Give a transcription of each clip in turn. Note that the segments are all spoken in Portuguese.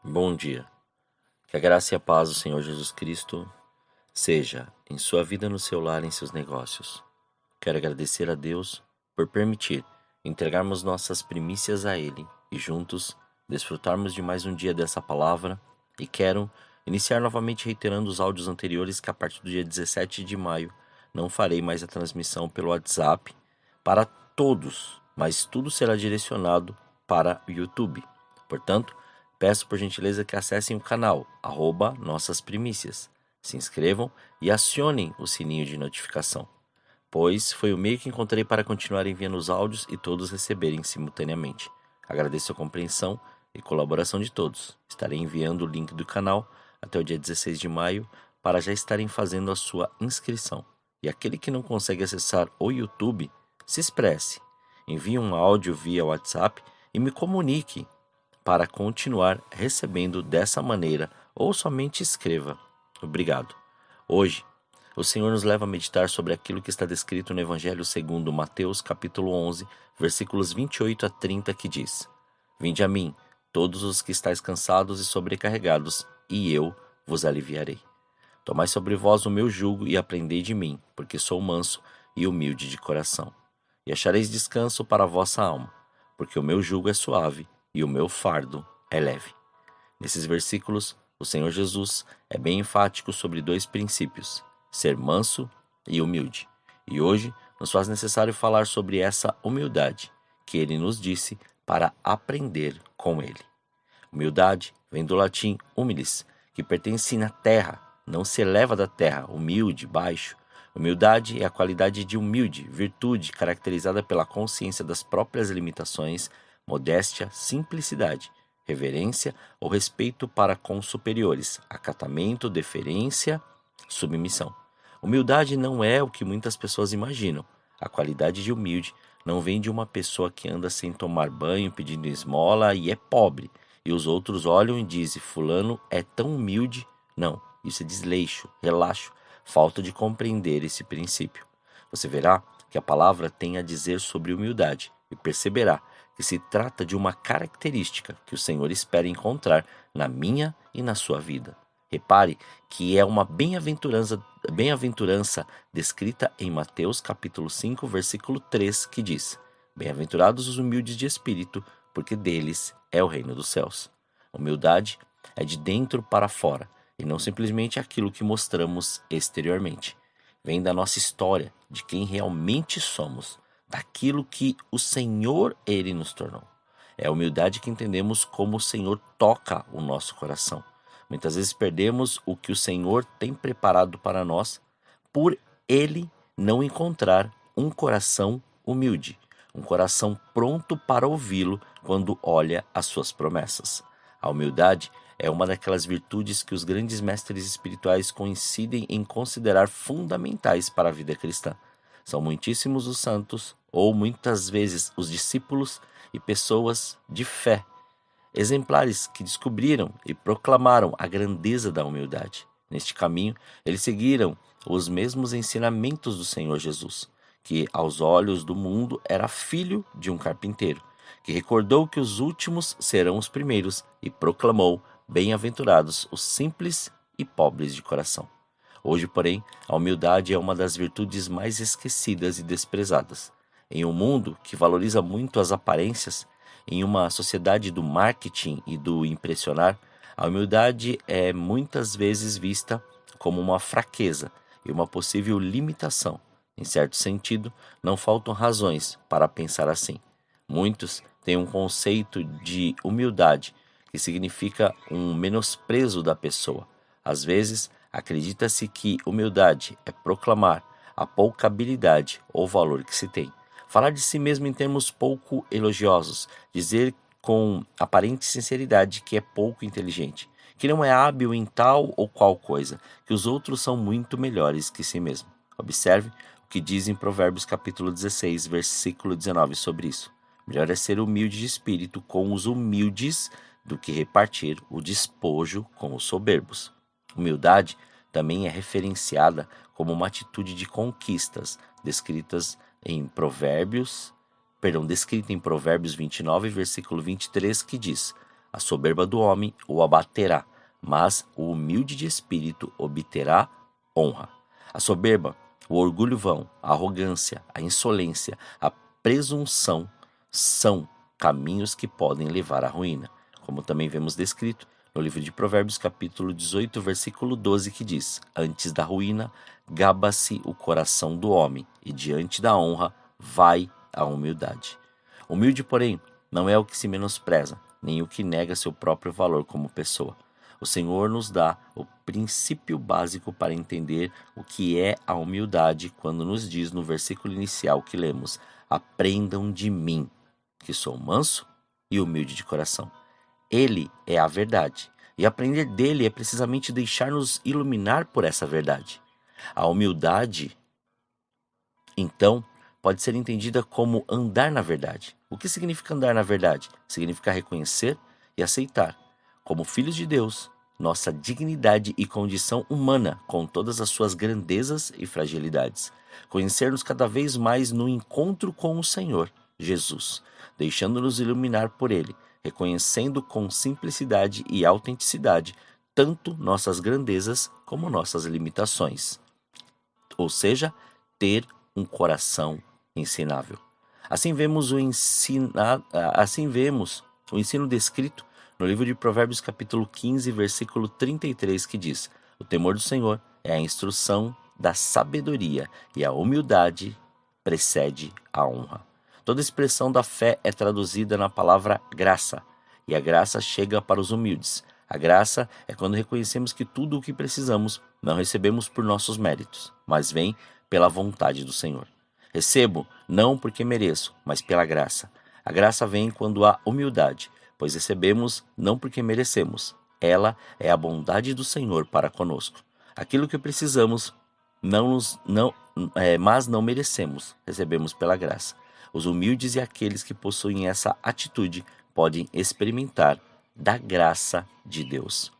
Bom dia. Que a graça e a paz do Senhor Jesus Cristo seja em sua vida, no seu lar, em seus negócios. Quero agradecer a Deus por permitir entregarmos nossas primícias a Ele e juntos desfrutarmos de mais um dia dessa palavra. E quero iniciar novamente reiterando os áudios anteriores que a partir do dia 17 de maio não farei mais a transmissão pelo WhatsApp para todos, mas tudo será direcionado para o YouTube. Portanto, peço por gentileza que acessem o canal @Nossas Primícias, se inscrevam e acionem o sininho de notificação, pois foi o meio que encontrei para continuar enviando os áudios e todos receberem simultaneamente. Agradeço a compreensão e colaboração de todos. Estarei enviando o link do canal até o dia 16 de maio para já estarem fazendo a sua inscrição. E aquele que não consegue acessar o YouTube, se expresse, envie um áudio via WhatsApp e me comunique para continuar recebendo dessa maneira, ou somente escreva. Obrigado. Hoje, o Senhor nos leva a meditar sobre aquilo que está descrito no Evangelho segundo Mateus, capítulo 11, versículos 28 a 30, que diz: Vinde a mim, todos os que estáis cansados e sobrecarregados, e eu vos aliviarei. Tomai sobre vós o meu jugo e aprendei de mim, porque sou manso e humilde de coração. E achareis descanso para a vossa alma, porque o meu jugo é suave e o meu fardo é leve. Nesses versículos, o Senhor Jesus é bem enfático sobre dois princípios: ser manso e humilde. E hoje nos faz necessário falar sobre essa humildade que ele nos disse para aprender com ele. Humildade vem do latim humilis, que pertence na terra, não se eleva da terra, humilde, baixo. Humildade é a qualidade de humilde, virtude caracterizada pela consciência das próprias limitações, modéstia, simplicidade, reverência ou respeito para com superiores, acatamento, deferência, submissão. Humildade não é o que muitas pessoas imaginam. A qualidade de humilde não vem de uma pessoa que anda sem tomar banho, pedindo esmola e é pobre, e os outros olham e dizem: fulano é tão humilde. Não, isso é desleixo, relaxo, falta de compreender esse princípio. Você verá que a palavra tem a dizer sobre humildade e perceberá que se trata de uma característica que o Senhor espera encontrar na minha e na sua vida. Repare que é uma bem-aventurança descrita em Mateus capítulo 5, versículo 3, que diz: Bem-aventurados os humildes de espírito, porque deles é o reino dos céus. Humildade é de dentro para fora, e não simplesmente aquilo que mostramos exteriormente. Vem da nossa história, de quem realmente somos, daquilo que o Senhor Ele nos tornou. É a humildade que entendemos como o Senhor toca o nosso coração. Muitas vezes perdemos o que o Senhor tem preparado para nós por Ele não encontrar um coração humilde, um coração pronto para ouvi-lo quando olha as suas promessas. A humildade é uma daquelas virtudes que os grandes mestres espirituais coincidem em considerar fundamentais para a vida cristã. São muitíssimos os santos, ou muitas vezes os discípulos e pessoas de fé, exemplares que descobriram e proclamaram a grandeza da humildade. Neste caminho, eles seguiram os mesmos ensinamentos do Senhor Jesus, que aos olhos do mundo era filho de um carpinteiro, que recordou que os últimos serão os primeiros e proclamou: bem-aventurados os simples e pobres de coração. Hoje, porém, a humildade é uma das virtudes mais esquecidas e desprezadas. Em um mundo que valoriza muito as aparências, em uma sociedade do marketing e do impressionar, a humildade é muitas vezes vista como uma fraqueza e uma possível limitação. Em certo sentido, não faltam razões para pensar assim. Muitos têm um conceito de humildade que significa um menosprezo da pessoa. Às vezes, acredita-se que humildade é proclamar a pouca habilidade ou valor que se tem. Falar de si mesmo em termos pouco elogiosos, dizer com aparente sinceridade que é pouco inteligente, que não é hábil em tal ou qual coisa, que os outros são muito melhores que si mesmo. Observe o que diz em Provérbios capítulo 16, versículo 19 sobre isso. Melhor é ser humilde de espírito com os humildes do que repartir o despojo com os soberbos. Humildade também é referenciada como uma atitude de conquistas, descrita em Provérbios 29, versículo 23, que diz: A soberba do homem o abaterá, mas o humilde de espírito obterá honra. A soberba, o orgulho vão, a arrogância, a insolência, a presunção são caminhos que podem levar à ruína, como também vemos descrito no livro de Provérbios, capítulo 18, versículo 12, que diz: Antes da ruína, gaba-se o coração do homem, e diante da honra vai a humildade. Humilde, porém, não é o que se menospreza, nem o que nega seu próprio valor como pessoa. O Senhor nos dá o princípio básico para entender o que é a humildade quando nos diz no versículo inicial que lemos: Aprendam de mim, que sou manso e humilde de coração. Ele é a verdade, e aprender dele é precisamente deixar-nos iluminar por essa verdade. A humildade, então, pode ser entendida como andar na verdade. O que significa andar na verdade? Significa reconhecer e aceitar, como filhos de Deus, nossa dignidade e condição humana, com todas as suas grandezas e fragilidades. Conhecer-nos cada vez mais no encontro com o Senhor, Jesus, deixando-nos iluminar por Ele, reconhecendo com simplicidade e autenticidade tanto nossas grandezas como nossas limitações. Ou seja, ter um coração ensinável. Assim vemos o ensino descrito no livro de Provérbios, capítulo 15, versículo 33, que diz: O temor do Senhor é a instrução da sabedoria, e a humildade precede a honra. Toda expressão da fé é traduzida na palavra graça, e a graça chega para os humildes. A graça é quando reconhecemos que tudo o que precisamos não recebemos por nossos méritos, mas vem pela vontade do Senhor. Recebo não porque mereço, mas pela graça. A graça vem quando há humildade, pois recebemos não porque merecemos. Ela é a bondade do Senhor para conosco. Aquilo que precisamos, mas não merecemos, recebemos pela graça. Os humildes e aqueles que possuem essa atitude podem experimentar da graça de Deus.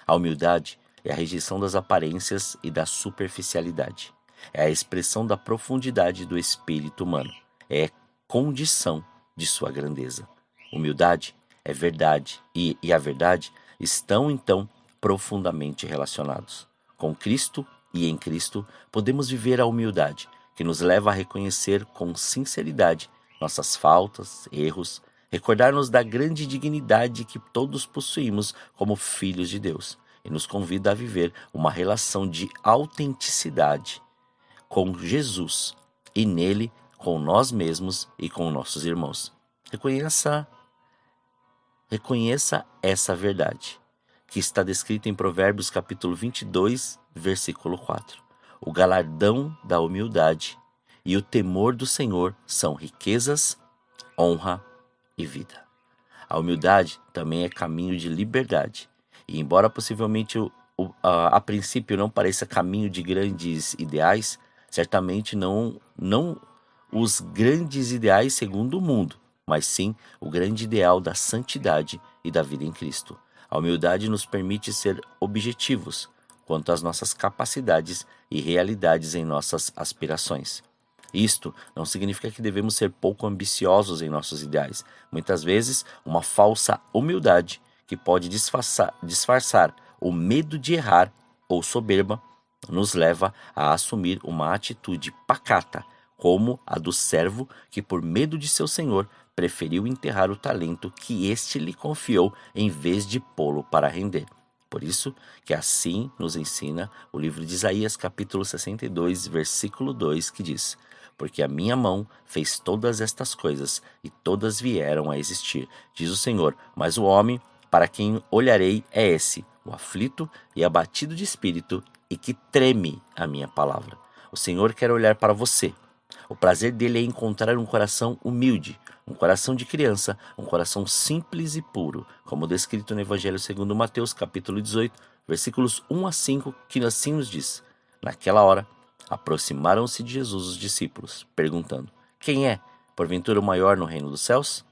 A humildade é a rejeição das aparências e da superficialidade. É a expressão da profundidade do espírito humano. É condição de sua grandeza. Humildade é verdade e a verdade estão, então, profundamente relacionados. Com Cristo e em Cristo, podemos viver a humildade, que nos leva a reconhecer com sinceridade nossas faltas, erros, recordar-nos da grande dignidade que todos possuímos como filhos de Deus e nos convida a viver uma relação de autenticidade com Jesus e nele com nós mesmos e com nossos irmãos. Reconheça essa verdade, que está descrita em Provérbios capítulo 22, versículo 4. O galardão da humildade e o temor do Senhor são riquezas, honra e vida. A humildade também é caminho de liberdade, e embora possivelmente a princípio não pareça caminho de grandes ideais, certamente não os grandes ideais segundo o mundo, mas sim o grande ideal da santidade e da vida em Cristo. A humildade nos permite ser objetivos quanto às nossas capacidades e realidades em nossas aspirações. Isto não significa que devemos ser pouco ambiciosos em nossos ideais. Muitas vezes, uma falsa humildade que pode disfarçar o medo de errar ou soberba nos leva a assumir uma atitude pacata, como a do servo que, por medo de seu senhor, preferiu enterrar o talento que este lhe confiou em vez de pô-lo para render. Por isso que assim nos ensina o livro de Isaías, capítulo 62, versículo 2, que diz: Porque a minha mão fez todas estas coisas, e todas vieram a existir, diz o Senhor, mas o homem para quem olharei é esse, o aflito e abatido de espírito, e que treme a minha palavra. O Senhor quer olhar para você. O prazer dele é encontrar um coração humilde, um coração de criança, um coração simples e puro, como descrito no Evangelho segundo Mateus, capítulo 18, versículos 1 a 5, que assim nos diz: Naquela hora, aproximaram-se de Jesus os discípulos, perguntando: Quem é, porventura, o maior no reino dos céus?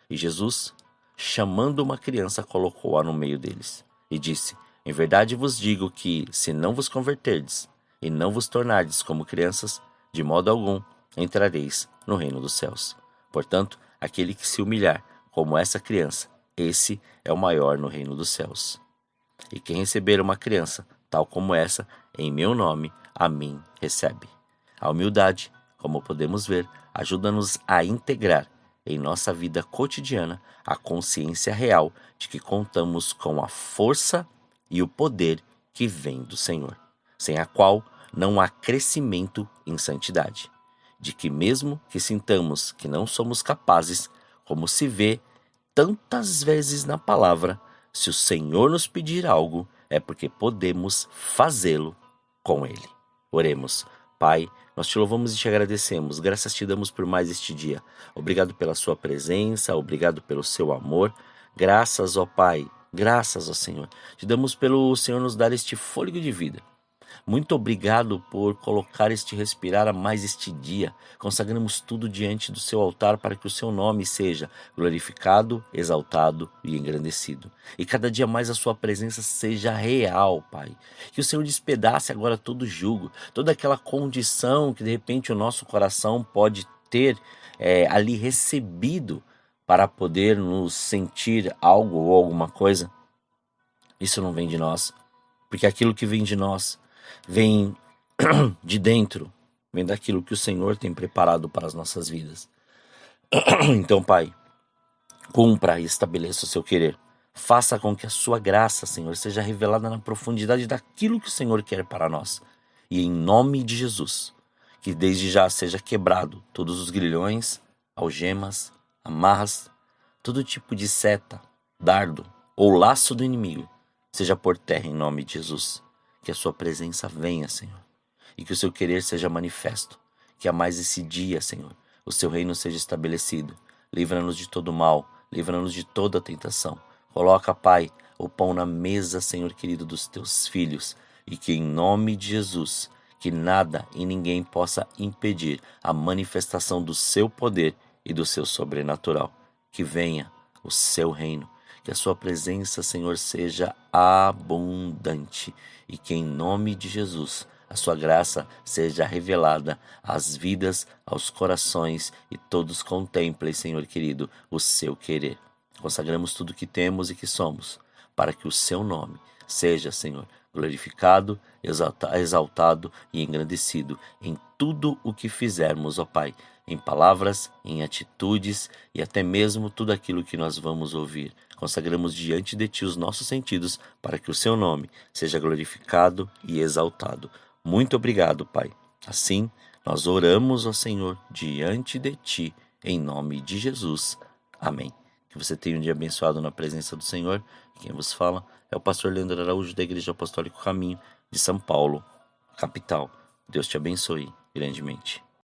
E Jesus, chamando uma criança, colocou-a no meio deles, e disse: Em verdade vos digo que, se não vos converterdes e não vos tornardes como crianças, de modo algum entrareis no reino dos céus. Portanto, aquele que se humilhar como essa criança esse é o maior no reino dos céus. E quem receber uma criança, tal como essa, em meu nome, a mim recebe. A humildade, como podemos ver, ajuda-nos a integrar em nossa vida cotidiana a consciência real de que contamos com a força e o poder que vem do Senhor, sem a qual não há crescimento em santidade. De que mesmo que sintamos que não somos capazes, como se vê tantas vezes na palavra, se o Senhor nos pedir algo, é porque podemos fazê-lo com Ele. Oremos. Pai, nós te louvamos e te agradecemos. Graças te damos por mais este dia. Obrigado pela sua presença, obrigado pelo seu amor. Graças, ó Pai, graças, ó Senhor. Te damos pelo Senhor nos dar este fôlego de vida. Muito obrigado por colocar este respirar a mais este dia. Consagramos tudo diante do seu altar para que o seu nome seja glorificado, exaltado e engrandecido. E cada dia mais a sua presença seja real, Pai. Que o Senhor despedace agora todo jugo, toda aquela condição que de repente o nosso coração pode ter ali recebido para poder nos sentir algo ou alguma coisa. Isso não vem de nós, porque aquilo que vem de nós vem de dentro, vem daquilo que o Senhor tem preparado para as nossas vidas. Então, Pai, cumpra e estabeleça o seu querer. Faça com que a sua graça, Senhor, seja revelada na profundidade daquilo que o Senhor quer para nós. E em nome de Jesus, que desde já seja quebrado todos os grilhões, algemas, amarras, todo tipo de seta, dardo ou laço do inimigo, seja por terra em nome de Jesus. Que a sua presença venha, Senhor, e que o seu querer seja manifesto. Que a mais esse dia, Senhor, o seu reino seja estabelecido. Livra-nos de todo mal, livra-nos de toda tentação. Coloca, Pai, o pão na mesa, Senhor querido, dos teus filhos, e que em nome de Jesus, que nada e ninguém possa impedir a manifestação do seu poder e do seu sobrenatural. Que venha o seu reino. Que a sua presença, Senhor, seja abundante e que em nome de Jesus a sua graça seja revelada às vidas, aos corações e todos contemplem, Senhor querido, o seu querer. Consagramos tudo que temos e que somos para que o seu nome seja, Senhor, glorificado, exaltado e engrandecido em tudo o que fizermos, ó Pai, em palavras, em atitudes e até mesmo tudo aquilo que nós vamos ouvir. Consagramos diante de Ti os nossos sentidos para que o Seu nome seja glorificado e exaltado. Muito obrigado, Pai. Assim, nós oramos, ó Senhor, diante de Ti, em nome de Jesus. Amém. Que você tenha um dia abençoado na presença do Senhor. Quem vos fala é o pastor Leandro Araújo, da Igreja Apostólica Caminho de São Paulo, capital. Deus te abençoe grandemente.